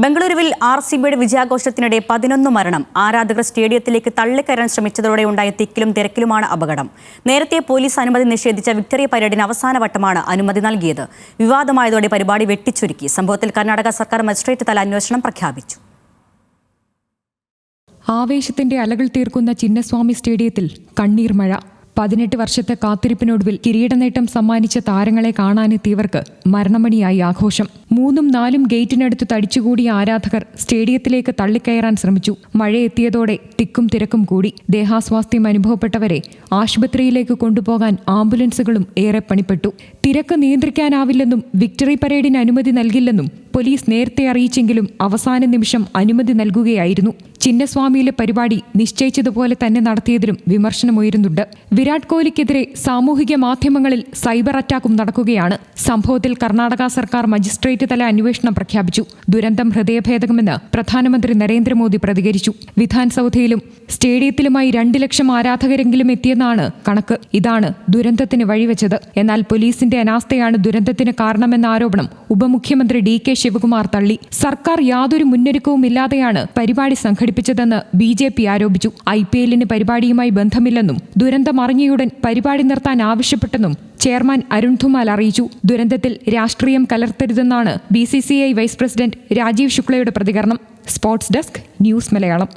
ബംഗളൂരുവിൽ RCBയുടെ വിജയാഘോഷത്തിനിടെ 11 മരണം. ആരാധകർ സ്റ്റേഡിയത്തിലേക്ക് തള്ളിക്കയറാൻ ശ്രമിച്ചതോടെ ഉണ്ടായ തിക്കിലും തിരക്കിലുമാണ് അപകടം. നേരത്തെ പോലീസ് അനുമതി നിഷേധിച്ച വിക്ടറി പരേഡിന് അവസാനവട്ടമാണ് അനുമതി നൽകിയത്. വിവാദമായതോടെ പരിപാടി വെട്ടിച്ചുരുക്കി. സംഭവത്തിൽ കർണാടക സർക്കാർ മജിസ്ട്രേറ്റ് തല അന്വേഷണം പ്രഖ്യാപിച്ചു. ആവേശത്തിന്റെ അലകൾ തീർക്കുന്ന ചിന്നസ്വാമി സ്റ്റേഡിയത്തിൽ കണ്ണീർ മഴ. 18 വർഷത്തെ കാത്തിരിപ്പിനൊടുവിൽ കിരീടനേട്ടം സമ്മാനിച്ച താരങ്ങളെ കാണാനെത്തിയവർക്ക് മരണമണിയായി ആഘോഷം. 3ഉം 4ഉം ഗേറ്റിനടുത്ത് തടിച്ചുകൂടിയ ആരാധകർ സ്റ്റേഡിയത്തിലേക്ക് തള്ളിക്കയറാൻ ശ്രമിച്ചു. മഴയെത്തിയതോടെ തിക്കും തിരക്കും കൂടി. ദേഹാസ്വാസ്ഥ്യം അനുഭവപ്പെട്ടവരെ ആശുപത്രിയിലേക്ക് കൊണ്ടുപോകാൻ ആംബുലൻസുകളും ഏറെ പണിപ്പെട്ടു. തിരക്ക് നിയന്ത്രിക്കാനാവില്ലെന്നും വിക്ടറി പരേഡിന് അനുമതി നൽകില്ലെന്നും പോലീസ് നേരത്തെ അറിയിച്ചെങ്കിലും അവസാന നിമിഷം അനുമതി നൽകുകയായിരുന്നു. ചിന്നസ്വാമിയിലെ പരിപാടി നിശ്ചയിച്ചതുപോലെ തന്നെ നടത്തിയതിലും വിമർശനമുയരുന്നുണ്ട്. വിരാട് കോഹ്ലിക്കെതിരെ സാമൂഹിക മാധ്യമങ്ങളിൽ സൈബർ അറ്റാക്കും നടക്കുകയാണ്. സംഭവത്തിൽ കർണാടക സർക്കാർ മജിസ്ട്രേറ്റ് തല അന്വേഷണം പ്രഖ്യാപിച്ചു. ദുരന്തം ഹൃദയഭേദകമെന്ന് പ്രധാനമന്ത്രി നരേന്ദ്രമോദി പ്രതികരിച്ചു. വിധാൻ സൗധയിലും സ്റ്റേഡിയത്തിലുമായി 2 ലക്ഷം ആരാധകരെങ്കിലും എത്തിയെന്നാണ് കണക്ക്. ഇതാണ് ദുരന്തത്തിന് വഴിവെച്ചത്. എന്നാൽ പോലീസിന്റെ അനാസ്ഥയാണ് ദുരന്തത്തിന് കാരണമെന്ന ആരോപണം ഉപമുഖ്യമന്ത്രി DK ശിവകുമാർ തള്ളി. സർക്കാർ യാതൊരു മുന്നൊരുക്കവും ഇല്ലാതെയാണ് പരിപാടി സംഘടിപ്പിച്ചതെന്ന് BJP ആരോപിച്ചു. IPLന് പരിപാടിയുമായി ബന്ധമില്ലെന്നും ദുരന്തം അറിഞ്ഞയുടൻ പരിപാടി നിർത്താൻ ആവശ്യപ്പെട്ടെന്നും ചെയർമാൻ അരുൺ ധുമാൽ അറിയിച്ചു. ദുരന്തത്തിൽ രാഷ്ട്രീയം കലർത്തരുതെന്നാണ് BCCI വൈസ് പ്രസിഡന്റ് രാജീവ് ശുക്ലയുടെ പ്രതികരണം. Sports desk, news Malayalam.